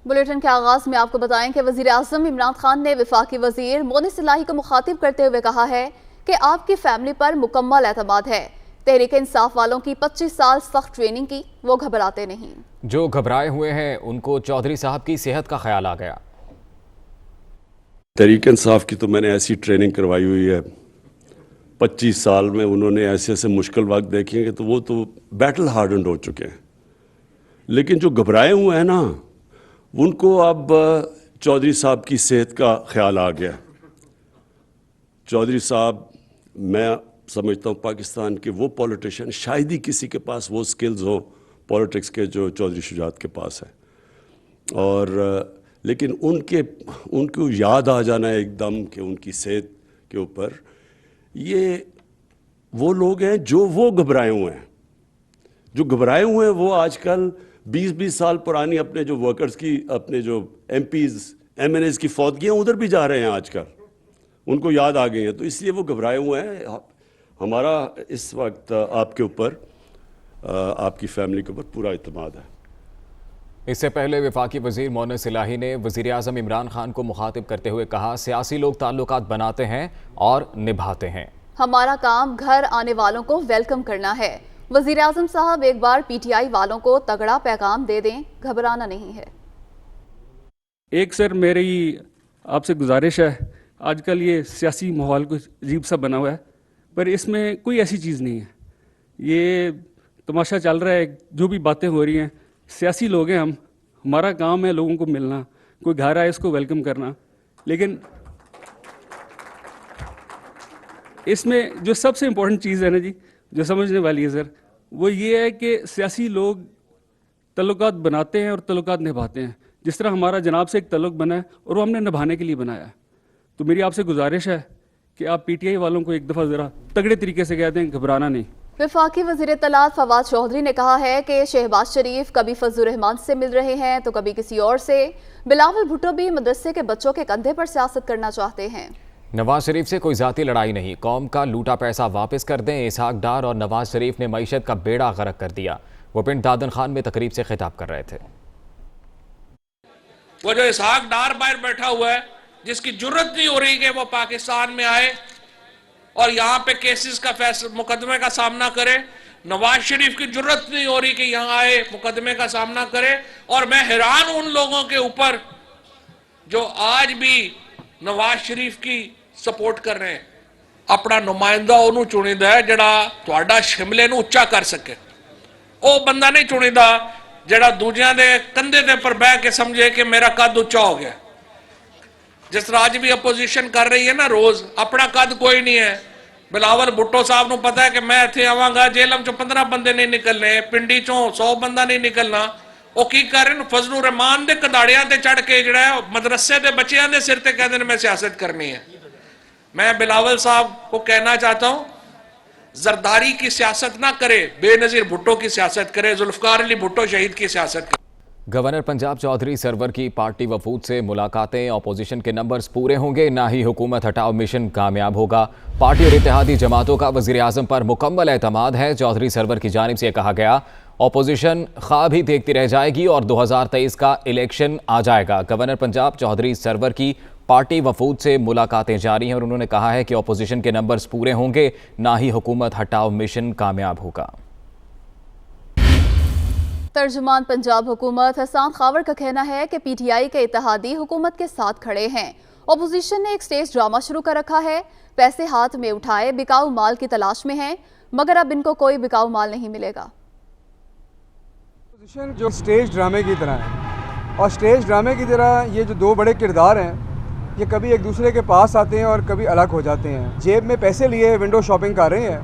Bulletin کے آغاز میں آپ کو بتائیں کہ وزیر اعظم عمران خان نے وفاقی وزیر مونس الہی کو مخاطب کرتے ہوئے کہا ہے کہ آپ کی فیملی پر مکمل اعتماد ہے۔ تحریک انصاف والوں کی 25 سال سخت ٹریننگ کی، وہ گھبراتے نہیں۔ جو گھبرائے ہوئے ہیں ان کو چودھری صاحب کی صحت کا خیال آ گیا۔ تحریک انصاف کی تو میں نے ایسی ٹریننگ کروائی ہوئی ہے، 25 سال میں انہوں نے ایسے ایسے مشکل وقت دیکھے کہ تو وہ تو بیٹل ہارڈنڈ ہو چکے ہیں، لیکن جو گھبرائے ہوئے ہیں نا ان کو اب چودھری صاحب کی صحت کا خیال آ گیا۔ چودھری صاحب میں سمجھتا ہوں پاکستان کے وہ پولیٹیشین شاید ہی کسی کے پاس وہ سکلز ہو پولیٹکس کے جو چودھری شجاعت کے پاس ہے، اور لیکن ان کو یاد آ جانا ہے ایک دم کہ ان کی صحت کے اوپر، یہ وہ لوگ ہیں جو وہ گھبرائے ہوئے ہیں، جو گھبرائے ہوئے ہیں وہ آج کل 20 سال پرانی اپنے جو ورکرز کی، اپنے جو MPs MNAs کی فوتگیاں ادھر بھی جا رہے ہیں آج کل، ان کو یاد آ گئی ہیں، تو اس لیے وہ گھبرائے ہوئے ہیں۔ ہمارا اس وقت آپ کے اوپر، آپ کی فیملی کے اوپر پورا اعتماد ہے۔ اس سے پہلے وفاقی وزیر مونس الہی نے وزیر اعظم عمران خان کو مخاطب کرتے ہوئے کہا، سیاسی لوگ تعلقات بناتے ہیں اور نبھاتے ہیں، ہمارا کام گھر آنے والوں کو ویلکم کرنا ہے۔ وزیر اعظم صاحب ایک بار پی ٹی آئی والوں کو تگڑا پیغام دے دیں، گھبرانا نہیں ہے۔ ایک سر میری آپ سے گزارش ہے، آج کل یہ سیاسی ماحول کچھ عجیب سا بنا ہوا ہے، پر اس میں کوئی ایسی چیز نہیں ہے، یہ تماشا چل رہا ہے، جو بھی باتیں ہو رہی ہیں، سیاسی لوگ ہیں ہمارا کام ہے لوگوں کو ملنا، کوئی گھر آئے اس کو ویلکم کرنا، لیکن اس میں جو سب سے امپورٹنٹ چیز ہے نا جی، جو سمجھنے والی ہے سر، وہ یہ ہے کہ سیاسی لوگ تعلقات بناتے ہیں اور تعلقات نبھاتے ہیں، جس طرح ہمارا جناب سے ایک تعلق بنا ہے اور وہ ہم نے نبھانے کے لیے بنایا ہے۔ تو میری آپ سے گزارش ہے کہ آپ پی ٹی آئی والوں کو ایک دفعہ ذرا تگڑے طریقے سے کہہ دیں، گھبرانا نہیں۔ وفاقی وزیر اطلاعات فواد چودھری نے کہا ہے کہ شہباز شریف کبھی فضل الرحمان سے مل رہے ہیں تو کبھی کسی اور سے۔ بلاول بھٹو بھی مدرسے کے بچوں کے کندھے پر سیاست کرنا چاہتے ہیں۔ نواز شریف سے کوئی ذاتی لڑائی نہیں، قوم کا لوٹا پیسہ واپس کر دیں۔ اسحاق ڈار اور نواز شریف نے معیشت کا بیڑا غرق کر دیا۔ وہ پنڈ دادن خان میں تقریب سے خطاب کر رہے تھے۔ وہ جو اسحاق ڈار باہر بیٹھا ہوا ہے، جس کی جرت نہیں ہو رہی کہ وہ پاکستان میں آئے اور یہاں پہ کیسز کا مقدمے کا سامنا کرے، نواز شریف کی جرت نہیں ہو رہی کہ یہاں آئے مقدمے کا سامنا کرے، اور میں حیران ہوں ان لوگوں کے اوپر جو آج بھی نواز شریف کی سپورٹ کر رہے ہیں۔ اپنا نمائندہ انہوں چنیدہ ہے جڑا تہاڈا شملے نو اچا کر سکے، وہ بندہ نہیں چنیدہ جڑا دوجیاں دے کندھے دے پر بیٹھ کے سمجھے کہ میرا قد اچا ہو گیا۔ جس طرح آج بھی اپوزیشن کر رہی ہے نا، روز اپنا قد کوئی نہیں ہے۔ بلاول بھٹو صاحب نو پتا ہے کہ میں اتنے آواں گا جیلم چو 15 بندے نہیں نکلنے، پنڈی چوں 100 بندہ نہیں نکلنا، وہ کی کر رہے ہیں فضل الرحمان دے کداڑیاں تے چڑھ کے جڑا ہے مدرسے دے بچیاں دے سر تے کہتے ہیں میں سیاست کرنی ہے۔ میں بلاول صاحب کو کہنا چاہتا ہوں، زرداری کی سیاست نہ کرے، بے نظیر بھٹو کی سیاست کرے، ذوالفقار علی بھٹو شہید کی سیاست کرے۔ گورنر پنجاب چودھری سرور کی پارٹی وفود سے ملاقاتیں، اپوزیشن کے نمبرز پورے ہوں گے، نہ ہی حکومت ہٹاؤ مشن کامیاب ہوگا۔ پارٹی اور اتحادی جماعتوں کا وزیر اعظم پر مکمل اعتماد ہے۔ چودھری سرور کی جانب سے کہا گیا، اپوزیشن خواب ہی دیکھتی رہ جائے گی اور 2023 کا الیکشن آ جائے گا۔ گورنر پنجاب چودھری سرور کی پارٹی وفود سے ملاقاتیں جاری ہیں اور انہوں نے کہا ہے کہ اپوزیشن کے نمبرز پورے ہوں گے، نہ ہی حکومت ہٹاؤ مشن کامیاب ہوگا۔ ترجمان پنجاب حکومت حسان خاور کا کہنا ہے کہ پی ٹی آئی کے اتحادی حکومت کے ساتھ کھڑے ہیں۔ اپوزیشن نے ایک سٹیج ڈرامہ شروع کر رکھا ہے، پیسے ہاتھ میں اٹھائے بکاؤ مال کی تلاش میں ہیں، مگر اب ان کو کوئی بکاؤ مال نہیں ملے گا۔ اپوزیشن جو سٹیج ڈرامے کی طرح ہے، اور سٹیج ڈرامے کی طرح یہ جو دو بڑے کردار ہیں یہ کبھی ایک دوسرے کے پاس آتے ہیں اور کبھی الگ ہو جاتے ہیں۔ جیب میں پیسے لیے ونڈو شاپنگ کر رہے ہیں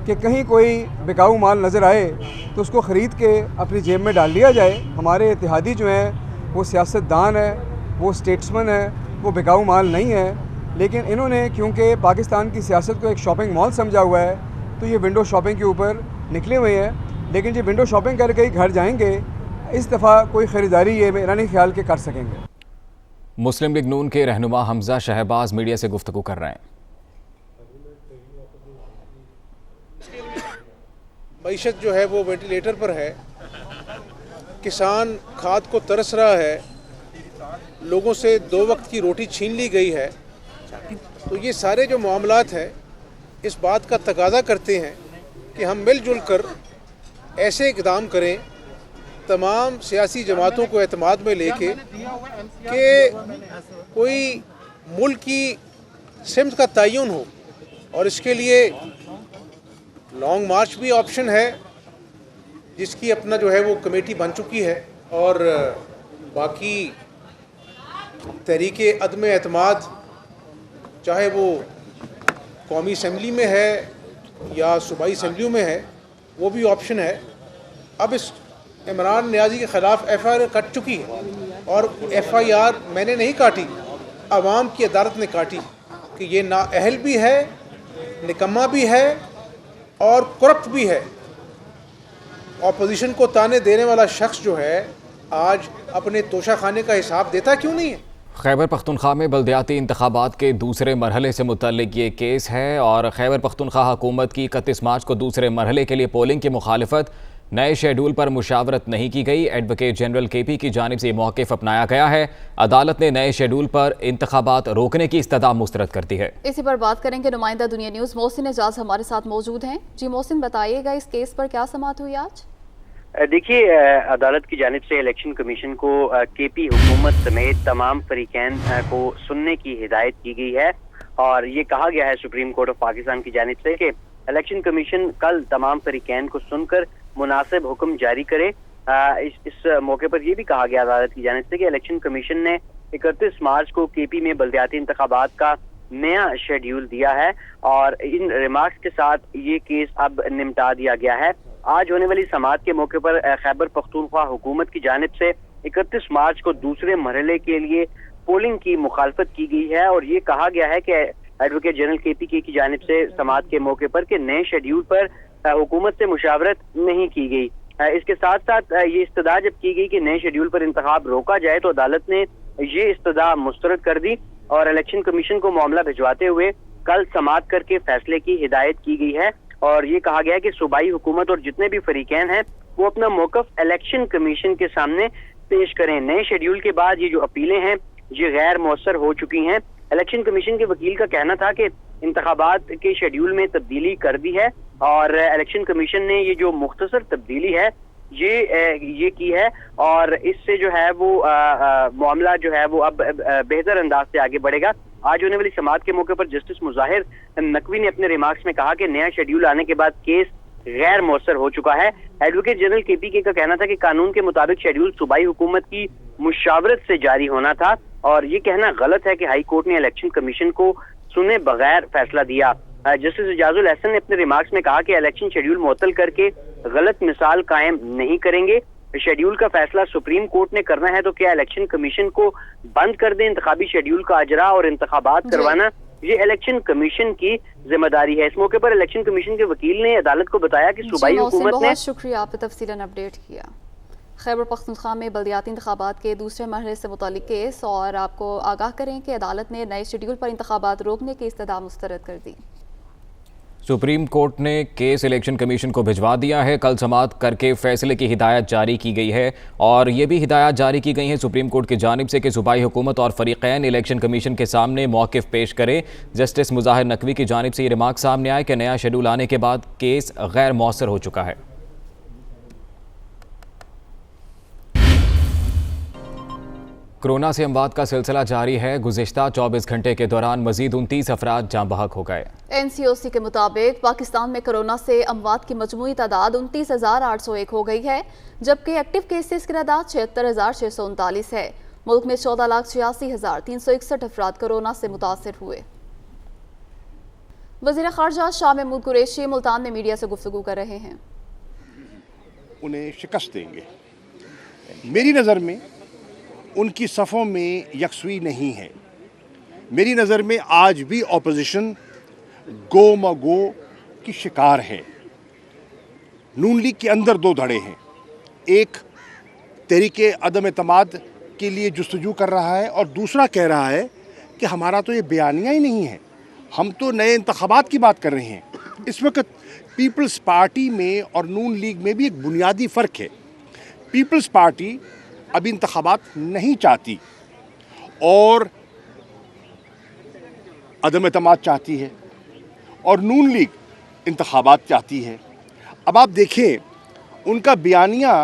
کہ کہیں کوئی بکاؤ مال نظر آئے تو اس کو خرید کے اپنی جیب میں ڈال لیا جائے۔ ہمارے اتحادی جو ہیں وہ سیاست دان ہیں، وہ سٹیٹسمن ہیں، وہ بکاؤ مال نہیں ہیں، لیکن انہوں نے کیونکہ پاکستان کی سیاست کو ایک شاپنگ مال سمجھا ہوا ہے تو یہ ونڈو شاپنگ کے اوپر نکلے ہوئے ہیں، لیکن جب ونڈو شاپنگ کر کے گھر جائیں گے اس دفعہ کوئی خریداری یہ میرا نہیں خیال کہ کر سکیں گے۔ مسلم لیگ نون کے رہنما حمزہ شہباز میڈیا سے گفتگو کر رہے ہیں۔ معیشت جو ہے وہ وینٹیلیٹر پر ہے، کسان کھاد کو ترس رہا ہے، लोगों से 2 वक्त की रोटी छीन ली गई है, तो ये सारे जो मामलात हैं इस बात का तकाज़ा करते हैं कि हम मिलजुल कर ऐसे इक़दाम करें, तमाम सियासी जमातों को एतमाद में लेके कि कोई मुल्क की सिमत का तयन हो, और इसके लिए लॉन्ग मार्च भी ऑप्शन है जिसकी अपना जो है वो कमेटी बन चुकी है, और बाकी तहरीके अदम एतमाद चाहे वो कौमी असम्बली में है या सूबाई असम्बलियों में है वो भी ऑप्शन है। अब इस इमरान नियाज़ी के ख़िलाफ़ FIR कट चुकी है, और FIR मैंने नहीं काटी, आवाम की अदालत ने काटी कि ये नाअहल भी है, निकम्मा भी है और करप्ट भी है। अपोजिशन को ताने देने वाला शख्स जो है आज अपने तोशाखाने का हिसाब देता क्यों नहीं है? खैबर पख्तूनख्वा में बल्दियाती इंतखाबात के दूसरे मरहले से मुतल्लिक ये केस है और खैबर पख्तूनख्वा हुकूमत की 31 मार्च को दूसरे मरहले के लिए पोलिंग की मुखालफत नए शेड्यूल पर मुशावरत नहीं की गई। एडवोकेट जनरल KP की जानिब से ये मौक़िफ़ अपनाया गया है। अदालत ने नए शेड्यूल पर इंतखाबात रोकने की इस्तदा मुस्तरद कर दी है। इसी पर बात करेंगे, नुमाइंदा दुनिया न्यूज़ मोहसिन एजाज हमारे साथ मौजूद हैं। जी मोहसिन, बताइएगा इस केस पर क्या समाअत हुई आज? देखिए, अदालत की जानिब से इलेक्शन कमीशन को KP हुकूमत समेत तमाम फरीकैन को सुनने की हिदायत की गई है, और ये कहा गया है सुप्रीम कोर्ट ऑफ पाकिस्तान की जानिब से कि इलेक्शन कमीशन कल तमाम फरीकैन को सुनकर मुनासिब हुक्म जारी करे। इस मौके पर यह भी कहा गया अदालत की जानिब से कि इलेक्शन कमीशन ने 31 मार्च को KP में बल्दियाती इंतखाबात का नया शेड्यूल दिया है, और इन रिमार्क्स के साथ ये केस अब निपटा दिया गया है। आज होने वाली समाअत के मौके पर खैबर पख्तूनख्वा हुकूमत की जानिब से 31 मार्च को दूसरे मरहले के लिए पोलिंग की मुखालफत की गई है, और ये कहा गया है कि एडवोकेट जनरल KP की जानिब से समाअत के मौके पर कि नए शेड्यूल पर हुकूमत से मुशावरत नहीं की गई। इसके साथ साथ ये इस्तदा जब की गई कि नए शेड्यूल पर इंतखाब रोका जाए, तो अदालत ने ये इस्तदा मुस्तरद कर दी और इलेक्शन कमीशन को मामला भिजवाते हुए कल समाअत करके फैसले की हिदायत की गई है। और ये कहा गया है कि सूबाई हुकूमत और जितने भी फरीकैन हैं वो अपना मौक़िफ़ इलेक्शन कमीशन के सामने पेश करें। नए शेड्यूल के बाद ये जो अपीलें हैं ये गैर मौसर हो चुकी हैं। इलेक्शन कमीशन के वकील का कहना था कि इंतखाबात के शेड्यूल में तब्दीली कर दी है, और इलेक्शन कमीशन ने ये जो मुख्तसर तब्दीली है ये की है, और इससे जो है वो मामला जो है वो अब बेहतर अंदाज से आगे बढ़ेगा। आज होने वाली समाअत के मौके पर जस्टिस मुजाहिर नकवी ने अपने रिमार्क्स में कहा कि नया शेड्यूल आने के बाद केस गैर मौसर हो चुका है। एडवोकेट जनरल KP का कहना था कि कानून के मुताबिक शेड्यूल सूबाई हुकूमत की मुशावरत से जारी होना था, और ये कहना गलत है कि हाई कोर्ट ने इलेक्शन कमीशन को सुने बगैर फैसला दिया। जस्टिस इजाजुल हसन ने अपने रिमार्क्स में कहा कि इलेक्शन शेड्यूल मुअत्तल करके गलत मिसाल कायम नहीं करेंगे। शेड्यूल का फैसला सुप्रीम कोर्ट ने करना है, तो क्या इलेक्शन कमीशन को बंद कर दें? इंतखाबी शेड्यूल का अजरा और इंतखाबात करवाना ये इलेक्शन कमीशन की जिम्मेदारी है। इस मौके पर इलेक्शन कमीशन के वकील ने अदालत को बताया कि सूबाई हुकूमत ने... बहुत शुक्रिया, आपने तफसीलन अपडेट किया। खैबर पख्तूनख्वा में बल्दियाती इंतखाबात के दूसरे मरहले से मुतालिक केस, और आपको आगाह करें कि अदालत ने नए शेड्यूल पर इंतखाबात रोकने की इस्तदा मुस्तरद कर दी। सुप्रीम कोर्ट ने केस इलेक्शन कमीशन को भिजवा दिया है। कल समाअत करके फैसले की हिदायत जारी की गई है, और ये भी हिदायत जारी की गई है सुप्रीम कोर्ट की जानिब से कि सूबाई हुकूमत और फरीकैन इलेक्शन कमीशन के सामने मौक़िफ़ पेश करें। जस्टिस मुजाहिर नकवी की जानिब से ये रिमार्क सामने आए कि नया शेड्यूल आने के बाद केस गैर मौसर हो चुका है। कोरोना से अमवात का सिलसिला जारी है। गुज़िश्ता 24 घंटे के दौरान मजीद 29 अफराद जाँ बहक हो गए। NCOC के मुताबिक पाकिस्तान में कोरोना से अमवात की मजमूई तादाद 29,801 हो गई है, जबकि एक्टिव केसेस की तादाद 76,639 है। मुल्क में 14,86,361 अफराद कोरोना से मुतासर हुए। वज़ीर ख़ारजा शाह महमूद कुरैशी मुल्तान में मीडिया से गुफ्तगू कर रहे हैं। उन्हें शिकस्त देंगे। मेरी नज़र में उनकी सफ़ों में यकसुई नहीं है। मेरी नज़र में आज भी अपोजिशन गो मगो की शिकार है। नून लीग के अंदर दो धड़े हैं, एक तहरीके अदम एतमाद के लिए जुस्तजू कर रहा है और दूसरा कह रहा है कि हमारा तो ये बयानिया ही नहीं है, हम तो नए इंतखाबात की बात कर रहे हैं। इस वक्त पीपल्स पार्टी में और नून लीग में भी एक बुनियादी फ़र्क है। पीपल्स पार्टी अब इंतखाबात नहीं चाहती, और अदम एतमाद चाहती है और नून लीग इंतखाबात चाहती है। अब आप देखें उनका बयानिया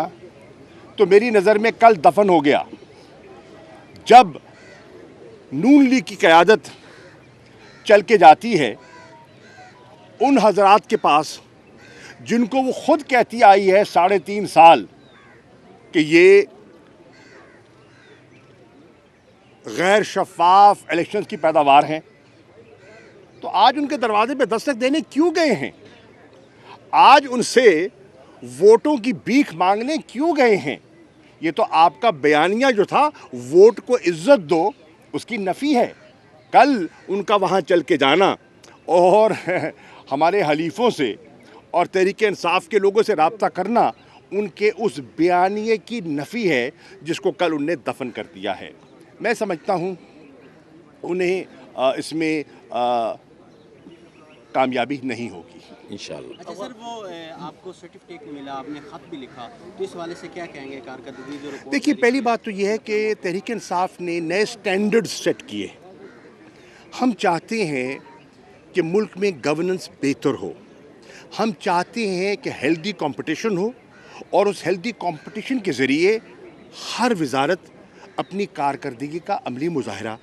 तो मेरी नज़र में कल दफन हो गया जब नून लीग की क़यादत चल के जाती है उन हजरात के पास जिनको वो खुद कहती आई है 3.5 साल कि ये गैर शफाफ इलेक्शंस की पैदावार हैं, तो आज उनके दरवाजे पे दस्तक देने क्यों गए हैं? आज उनसे वोटों की भीख मांगने क्यों गए हैं? ये तो आपका बयानिया जो था वोट को इज्जत दो उसकी नफ़ी है। कल उनका वहाँ चल के जाना और हमारे हलीफों से और तहरीक इंसाफ के लोगों से रब्ता करना उनके उस बयानिए की नफ़ी है जिसको कल उनने दफन कर दिया है। मैं समझता हूँ उन्हें इसमें कामयाबी नहीं होगी इंशाअल्लाह। अच्छा सर, वो आपको सर्टिफिकेट मिला, आपने ख़त भी लिखा, तो इस वाले से क्या कहेंगे कारकर्दगी जो रिपोर्ट? देखिए, पहली बात तो ये है कि तहरीक इंसाफ ने नए स्टैंडर्ड्स सेट किए। हम चाहते हैं कि मुल्क में गवर्नेंस बेहतर हो, हम चाहते हैं कि हेल्दी कंपटीशन हो और उस हेल्दी कंपटीशन के ज़रिए हर वजारत अपनी कारकर्दगी का अमली मुजाहरा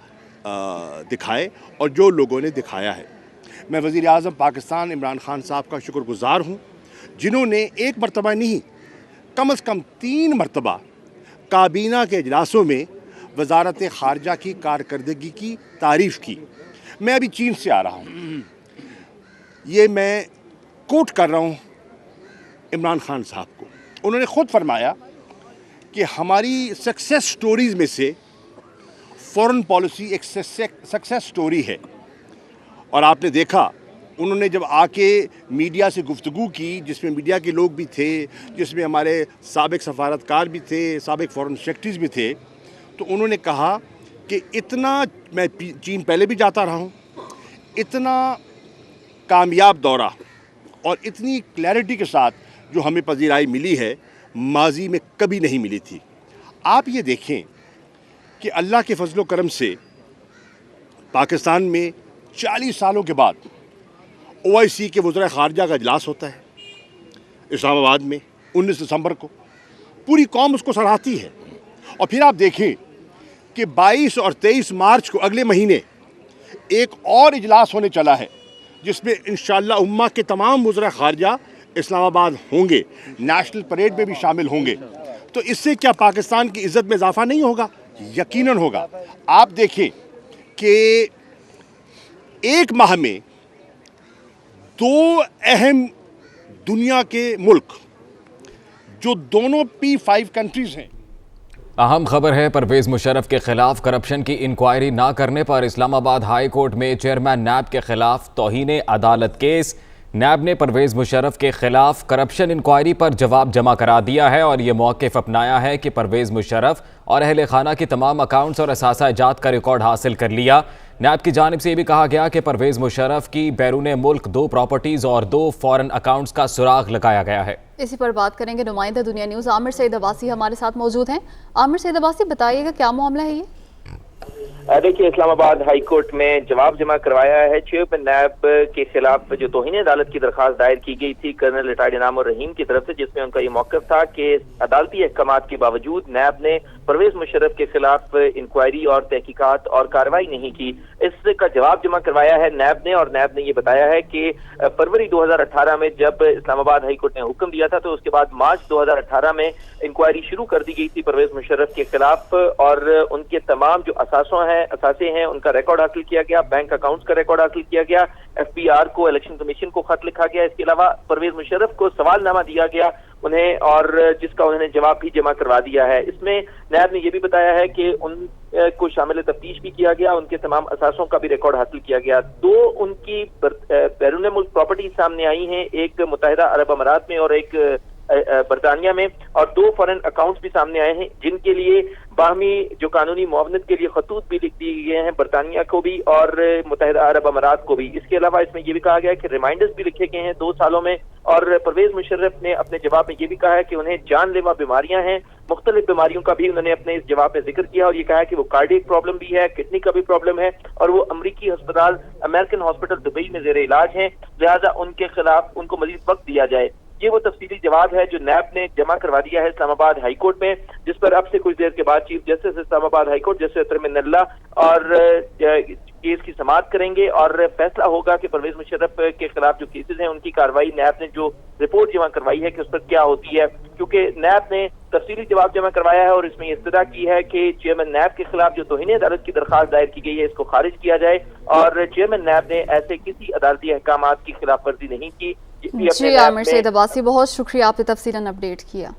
दिखाए और जो लोगों ने दिखाया है। मैं वज़ीर आज़म पाकिस्तान इमरान खान साहब का शुक्रगुज़ार हूँ जिन्होंने एक मरतबा नहीं कम से कम 3 मरतबा काबीना के इजलासों में वजारत ख़ारजा की कारकर्दगी की तारीफ़ की। मैं अभी चीन से आ रहा हूँ, ये मैं कोट कर रहा हूँ इमरान खान साहब को। उन्होंने ख़ुद फरमाया कि हमारी सक्सेस स्टोरीज़ में से फ़ॉरेन पॉलिसी एक सक्सेस स्टोरी है। और आपने देखा उन्होंने जब आके मीडिया से गुफ्तगू की, जिसमें मीडिया के लोग भी थे, जिसमें हमारे साबिक सफारतकार भी थे, साबिक फ़ॉरेन सेक्रेटरीज़ भी थे, तो उन्होंने कहा कि इतना, मैं चीन पहले भी जाता रहा हूँ, इतना कामयाब दौरा और इतनी क्लैरिटी के साथ जो हमें पजीराई मिली है माजी में कभी नहीं मिली थी। आप ये देखें कि अल्लाह के फजलो करम से पाकिस्तान में 40 सालों के बाद OIC के वज़ीर ख़ारजा का इजलास होता है इस्लामाबाद में 19 दिसंबर को। पूरी कौम उसको सराहती है। और फिर आप देखें कि 22 और 23 मार्च को अगले महीने एक और इजलास होने चला है जिसमें इंशाअल्लाह उम्मा के तमाम वज़ीर ख़ारजा इस्लामाबाद होंगे, नेशनल परेड में भी शामिल होंगे। तो इससे क्या पाकिस्तान की इज़्ज़त में इजाफा नहीं होगा? यकीनन होगा। आप देखें कि एक माह में 2 अहम दुनिया के मुल्क जो दोनों P5 कंट्रीज़ हैं। अहम खबर है, परवेज़ मुशर्रफ के खिलाफ करप्शन की इंक्वायरी ना करने पर इस्लामाबाद हाई कोर्ट में चेयरमैन नैब के खिलाफ तौहीन अदालत केस। नैब ने परवेज़ मुशर्रफ के खिलाफ करप्शन इंक्वायरी पर जवाब जमा करा दिया है और ये मौक़िफ़ अपनाया है कि परवेज़ मुशर्रफ और अहले खाना की तमाम अकाउंट्स और असासा जात का रिकॉर्ड हासिल कर लिया। नैब की जानिब से ये भी कहा गया कि परवेज़ मुशर्रफ की बैरून मुल्क 2 प्रॉपर्टीज़ और 2 फॉरेन अकाउंट्स का सुराग लगाया गया है। इसी पर बात करेंगे। नुमाइंदा दुनिया न्यूज़ आमिर सईद अब्बासी हमारे साथ मौजूद हैं। आमिर सईद अब्बासी, बताइएगा क्या मामला है ये? देखिए, इस्लामाबाद हाई कोर्ट में जवाब जमा करवाया है। चेयरमैन नैब के खिलाफ जो तौहीन अदालत की दरखास्त दायर की गई थी कर्नल रिटायर्ड इनाम और रहीम की तरफ से, जिसमें उनका ये मौक़िफ़ था कि अदालती अहकामात के बावजूद नैब ने परवेज़ मुशर्रफ के खिलाफ इंक्वायरी और तहकीकात और कार्रवाई नहीं की। इसका जवाब जमा करवाया है नैब ने, और नैब ने ये बताया है कि फरवरी 2018 में जब इस्लामाबाद हाई कोर्ट ने हुक्म दिया था तो उसके बाद मार्च 2018 में इंक्वायरी शुरू कर दी गई थी परवेज़ मुशर्रफ के खिलाफ, और उनके तमाम जो असासे हैं उनका रिकॉर्ड हासिल किया गया, बैंक अकाउंट्स का रिकॉर्ड हासिल किया गया, FPR को, इलेक्शन कमीशन को खत लिखा गया। इसके अलावा परवेज़ मुशर्रफ को सवालनामा दिया गया उन्हें, और जिसका उन्होंने जवाब भी जमा करवा दिया है। इसमें नैब ने यह भी बताया है कि उनको शामिल तफ्तीश भी किया गया, उनके तमाम असासों का भी रिकॉर्ड हासिल किया गया। 2 उनकी बैरून मुल्क प्रॉपर्टी सामने आई हैं, एक मुत्तहिदा अरब अमारात में और एक برطانیہ میں، اور 2 فارن اکاؤنٹس بھی سامنے آئے ہیں جن کے لیے باہمی جو قانونی معاونت کے لیے خطوط بھی لکھ دیے گئے ہیں برطانیہ کو بھی اور متحدہ عرب امارات کو بھی۔ اس کے علاوہ اس میں یہ بھی کہا گیا ہے کہ ریمائنڈرز بھی لکھے گئے ہیں 2 سالوں میں، اور پرویز مشرف نے اپنے جواب میں یہ بھی کہا ہے کہ انہیں جان لیوا بیماریاں ہیں، مختلف بیماریوں کا بھی انہوں نے اپنے اس جواب میں ذکر کیا، اور یہ کہا ہے کہ وہ کارڈیک پرابلم بھی ہے، کڈنی کا بھی پرابلم ہے، اور وہ امریکی ہسپتال امریکن ہاسپٹل دبئی میں زیر علاج ہیں، لہٰذا ان کے خلاف ان کو مزید وقت دیا جائے۔ یہ وہ تفصیلی جواب ہے جو نیب نے جمع کروا دیا ہے اسلام آباد ہائی کورٹ میں، جس پر اب سے کچھ دیر کے بعد چیف جسٹس اسلام آباد ہائی کورٹ جسٹس ارمن اللہ اور کیس کی سماعت کریں گے، اور فیصلہ ہوگا کہ پرویز مشرف کے خلاف جو کیسز ہیں ان کی کارروائی نیب نے جو رپورٹ جمع کروائی ہے کہ اس پر کیا ہوتی ہے، کیونکہ نیب نے تفصیلی جواب جمع کروایا ہے اور اس میں یہ استدعا کی ہے کہ چیئرمین نیب کے خلاف جو توہین عدالت کی درخواست دائر کی گئی ہے اس کو خارج کیا جائے، اور چیئرمین نیب نے ایسے کسی عدالتی احکامات کی خلاف ورزی نہیں کی۔ جی عامر سید عباسی، بہت شکریہ، آپ نے تفصیلاً اپڈیٹ کیا۔